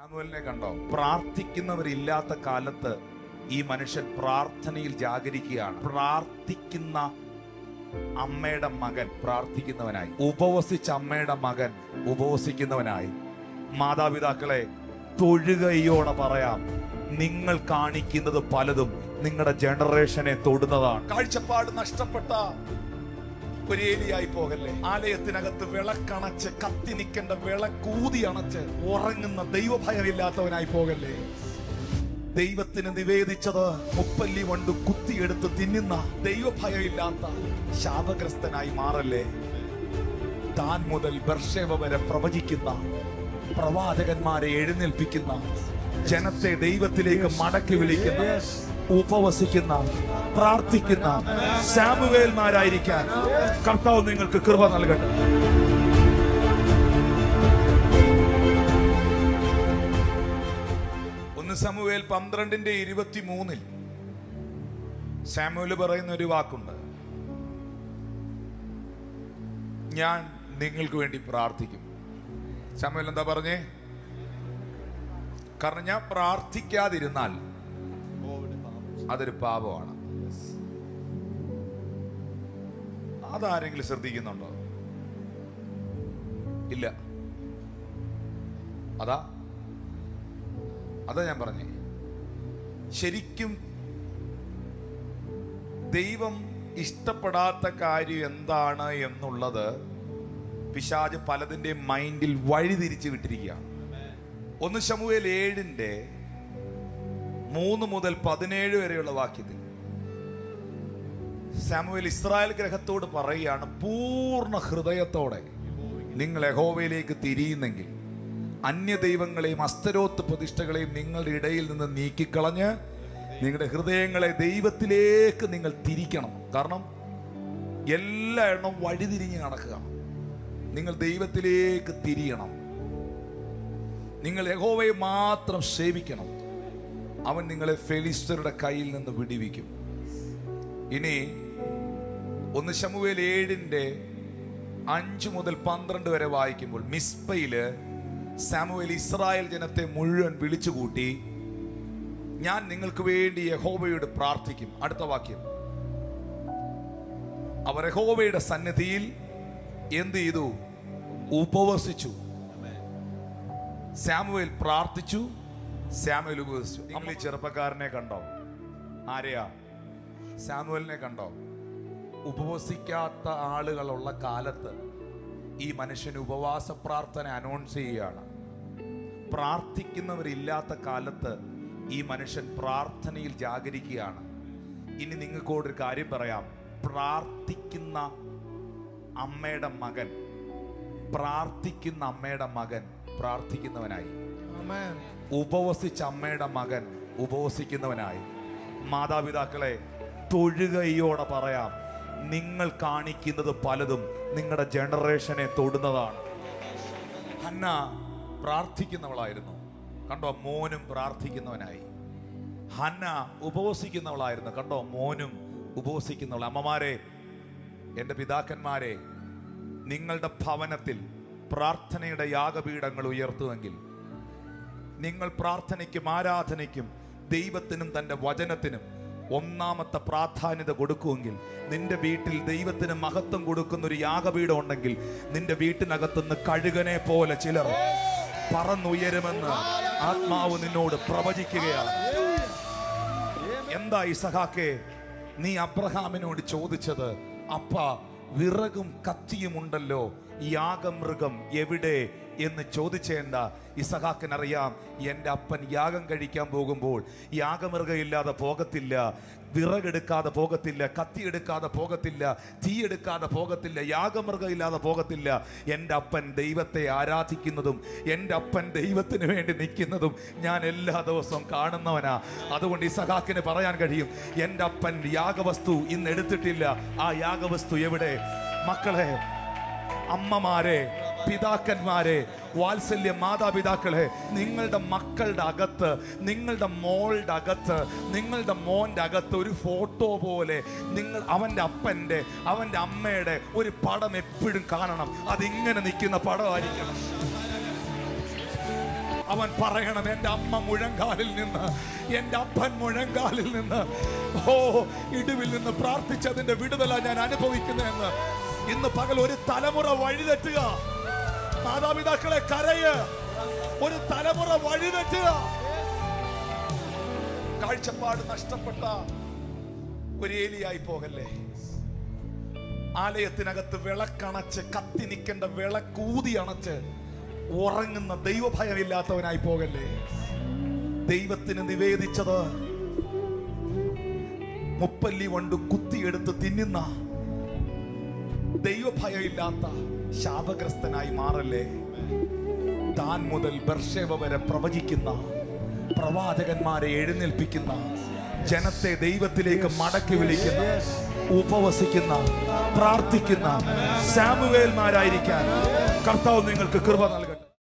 സാമുവേലിനെ കണ്ടോ? പ്രാർത്ഥിക്കുന്നവരില്ലാത്ത കാലത്ത് ഈ മനുഷ്യൻ പ്രാർത്ഥനയിൽ ജാഗരിക്കുകയാണ്. പ്രാർത്ഥിക്കുന്ന അമ്മയുടെ മകൻ പ്രാർത്ഥിക്കുന്നവനായി, ഉപവസിച്ച അമ്മയുടെ മകൻ ഉപവസിക്കുന്നവനായി. മാതാപിതാക്കളെ, തൊഴുകയോടെ പറയാം, നിങ്ങൾ കാണിക്കുന്നത് പലതും നിങ്ങളുടെ ജനറേഷനെ തൊടുന്നതാണ്. കാഴ്ചപ്പാട് നഷ്ടപ്പെട്ട ഒരു ഏലിയായി പോകല്ലേ. ആലയത്തിനകത്ത് വിളക്കണച്ച് കത്തി നിൽക്കേണ്ട വിളക്കൂതി അണച്ച് ഉറങ്ങുന്ന ദൈവഭയമില്ലാത്തവനായി പോകല്ലേ. ദൈവത്തിന് നിവേദിച്ചത് മുപ്പല്ലി വണ്ട് കുത്തിയെടുത്ത് തിന്നുന്ന ദൈവഭയമില്ലാത്ത ശാപഗ്രസ്തനായി മാറല്ലേ. താൻ മുതൽ ബർശേവ വരെ പ്രവചിക്കുന്ന പ്രവാചകന്മാരെ എഴുന്നേൽപ്പിക്കുന്ന, ജനത്തെ ദൈവത്തിലേക്ക് മടക്കി വിളിക്കുന്ന, ഉപവസിക്കുന്ന, പ്രാർത്ഥിക്കുന്ന സാമുവേൽമാരായിരിക്കാൻ കർത്താവ് നിങ്ങൾക്ക് കൃപ നൽകട്ടെ. സമൂവേൽ 12:23 സാമുവേൽ പറയുന്ന ഒരു വാക്കുണ്ട്, ഞാൻ നിങ്ങൾക്ക് വേണ്ടി പ്രാർത്ഥിക്കും. സാമുവേൽ എന്താ പറഞ്ഞേ? കാരണം ഞാൻ പ്രാർത്ഥിക്കാതിരുന്നാൽ അതൊരു പാപമാണ്. അതാരെങ്കിലും ശ്രദ്ധിക്കുന്നുണ്ടോ? ഇല്ല. അതാ ഞാൻ പറഞ്ഞേ. ശരിക്കും ദൈവം ഇഷ്ടപ്പെടാത്ത കാര്യം എന്താണ് എന്നുള്ളത് പിശാച് പലതിന്റെ മൈൻഡിൽ വഴിതിരിച്ചു വിട്ടിരിക്കുക. 1 ശമൂവേൽ 7:3 മുതൽ 17 വരെയുള്ള വാക്യത്തിൽ സാമുവേൽ ഇസ്രായേൽ ഗ്രഹത്തോട് പറയുകയാണ്, പൂർണ്ണ ഹൃദയത്തോടെ നിങ്ങൾ യഹോവയിലേക്ക് തിരിയുന്നെങ്കിൽ അന്യദൈവങ്ങളെയും അസ്തരോത്ത് പ്രതിഷ്ഠകളെയും നിങ്ങളുടെ ഇടയിൽ നിന്ന് നീക്കിക്കളഞ്ഞ് നിങ്ങളുടെ ഹൃദയങ്ങളെ ദൈവത്തിലേക്ക് നിങ്ങൾ തിരിക്കണം. കാരണം എല്ലാ എണ്ണം വഴിതിരിഞ്ഞ് നടക്കുക. നിങ്ങൾ ദൈവത്തിലേക്ക് തിരിയണം. നിങ്ങൾ യഹോവയെ മാത്രം സേവിക്കണം. അവൻ നിങ്ങളെ ഫെലിസ്ത്യരുടെ കയ്യിൽ നിന്ന് വിടുവിക്കും. ഇനി 1 ശമൂവേൽ 7:5 മുതൽ 12 വരെ വായിക്കുമ്പോൾ മിസ്പയില് സാമുവേൽ ഇസ്രായേൽ ജനത്തെ മുഴുവൻ വിളിച്ചുകൂട്ടി, ഞാൻ നിങ്ങൾക്ക് വേണ്ടി യഹോവയോട് പ്രാർത്ഥിക്കും. അടുത്ത വാക്യം, അവർ യഹോവയുടെ സന്നിധിയിൽ എന്ത് ചെയ്തു? ഉപവസിച്ചു. സാമുവേൽ പ്രാർത്ഥിച്ചു, സാമുവേൽ ഉപവസിച്ചു. നിങ്ങൾ ഈ ചെറുപ്പക്കാരനെ കണ്ടോ? ആരെയാ? സാമുവേലിനെ കണ്ടോ? ഉപവസിക്കാത്ത ആളുകളുള്ള കാലത്ത് ഈ മനുഷ്യൻ ഉപവാസ പ്രാർത്ഥന അനൗൺസ് ചെയ്യുകയാണ്. പ്രാർത്ഥിക്കുന്നവരില്ലാത്ത കാലത്ത് ഈ മനുഷ്യൻ പ്രാർത്ഥനയിൽ ജാഗരിക്കുകയാണ്. ഇനി നിങ്ങൾക്കോടൊരു കാര്യം പറയാം. പ്രാർത്ഥിക്കുന്ന അമ്മയുടെ മകൻ പ്രാർത്ഥിക്കുന്നവനായി, ഉപവസിച്ച അമ്മയുടെ മകൻ ഉപവസിക്കുന്നവനായി. മാതാപിതാക്കളെ, തൊഴുകയോടെ പറയാം, നിങ്ങൾ കാണിക്കുന്നത് പലതും നിങ്ങളുടെ ജനറേഷനെ തൊടുന്നതാണ്. ഹന്ന പ്രാർത്ഥിക്കുന്നവളായിരുന്നു, കണ്ടോ? മോനും പ്രാർത്ഥിക്കുന്നവനായി. ഹന്ന ഉപവസിക്കുന്നവളായിരുന്നു, കണ്ടോ? മോനും ഉപവസിക്കുന്നവൾ. അമ്മമാരെ, എൻ്റെ പിതാക്കന്മാരെ, നിങ്ങളുടെ ഭവനത്തിൽ പ്രാർത്ഥനയുടെ യാഗപീഠങ്ങൾ ഉയർത്തുമെങ്കിൽ, നിങ്ങൾ പ്രാർത്ഥനയ്ക്കും ആരാധനയ്ക്കും ദൈവത്തിനും തൻ്റെ വചനത്തിനും ഒന്നാമത്തെ പ്രാധാന്യത കൊടുക്കുമെങ്കിൽ, നിന്റെ വീട്ടിൽ ദൈവത്തിന് മഹത്വം കൊടുക്കുന്ന ഒരു യാഗപീഠം ഉണ്ടെങ്കിൽ, നിന്റെ വീട്ടിനകത്തുനിന്ന് കഴുകനെ പോലെ ചിലർ പറന്നുയരുമെന്ന് ആത്മാവ് നിന്നോട് പ്രവചിക്കുകയാണ്. എന്താ ഇസഹാക്കേ നീ അബ്രഹാമിനോട് ചോദിച്ചത്? അപ്പ, വിറകും കത്തിയും ഉണ്ടല്ലോ, യാഗമൃഗം എവിടെ എന്ന് ചോദിച്ചേണ്ട. ഇസഹാക്കിനറിയാം, എൻ്റെ അപ്പൻ യാഗം കഴിക്കാൻ പോകുമ്പോൾ യാഗമൃഗം ഇല്ലാതെ പോകത്തില്ല, വിറകെടുക്കാതെ പോകത്തില്ല, കത്തിയെടുക്കാതെ പോകത്തില്ല, തീയെടുക്കാതെ പോകത്തില്ല, യാഗമൃഗം ഇല്ലാതെ പോകത്തില്ല. എൻ്റെ അപ്പൻ ദൈവത്തെ ആരാധിക്കുന്നതും എൻ്റെ അപ്പൻ ദൈവത്തിന് വേണ്ടി നിൽക്കുന്നതും ഞാൻ എല്ലാ ദിവസവും കാണുന്നവനാ. അതുകൊണ്ട് ഇസഹാക്കിന് പറയാൻ കഴിയും, എൻ്റെ അപ്പൻ യാഗവസ്തു ഇന്ന് എടുത്തിട്ടില്ല, ആ യാഗവസ്തു എവിടെ? മക്കളെ, അമ്മമാരെ, പിതാക്കന്മാരെ, വാത്സല്യ മാതാപിതാക്കളെ, നിങ്ങളുടെ മക്കളുടെ അകത്ത്, നിങ്ങളുടെ മോളുടെ അകത്ത്, നിങ്ങളുടെ മോൻ്റെ അകത്ത് ഒരു ഫോട്ടോ പോലെ നിങ്ങൾ അവൻ്റെ അപ്പൻ്റെ, അവൻ്റെ അമ്മയുടെ ഒരു പടം എപ്പോഴും കാണണം. അതിങ്ങനെ നിൽക്കുന്ന പടമായിരിക്കണം. അവൻ പറയണം, എൻ്റെ അമ്മ മുഴങ്കാലിൽ നിന്ന്, എൻ്റെ അപ്പൻ മുഴങ്കാലിൽ നിന്ന്, ഇടിവിൽ നിന്ന് പ്രാർത്ഥിച്ചതിന്റെ വിടുതല ഞാൻ അനുഭവിക്കുന്നതെന്ന്. ഇന്ന് പകൽ ഒരു തലമുറ വഴിതെറ്റുക. മാതാപിതാക്കളെ കരയ്, ഒരു തലമുറ വഴിതെറ്റുക. കാഴ്ചപ്പാട് നഷ്ടപ്പെട്ട ഒരു ഏലിയായി പോകല്ലേ. ആലയത്തിനകത്ത് വിളക്കണച്ച്, കത്തി നിൽക്കേണ്ട വിളക്കൂതി അണച്ച് ഉറങ്ങുന്ന ദൈവഭയമില്ലാത്തവനായി പോകല്ലേ. ദൈവത്തിന് നിവേദിച്ചത് മുപ്പല്ലി കൊണ്ട് കുത്തിയെടുത്ത് തിന്നുന്ന ദൈവഭയമില്ലാത്ത ശാപഗ്രസ്തനായി മാറല്ലേ. താൻ മുതൽ ബർശേബ വരെ പ്രവചിക്കുന്ന പ്രവാചകന്മാരെ എഴുന്നേൽപ്പിക്കുന്ന, ജനത്തെ ദൈവത്തിലേക്ക് മടക്കി വിളിക്കുന്ന, ഉപവസിക്കുന്ന, പ്രാർത്ഥിക്കുന്ന സാമുവേൽമാരായിരിക്കാൻ കർത്താവ് നിങ്ങൾക്ക് കൃപ നൽകട്ടെ.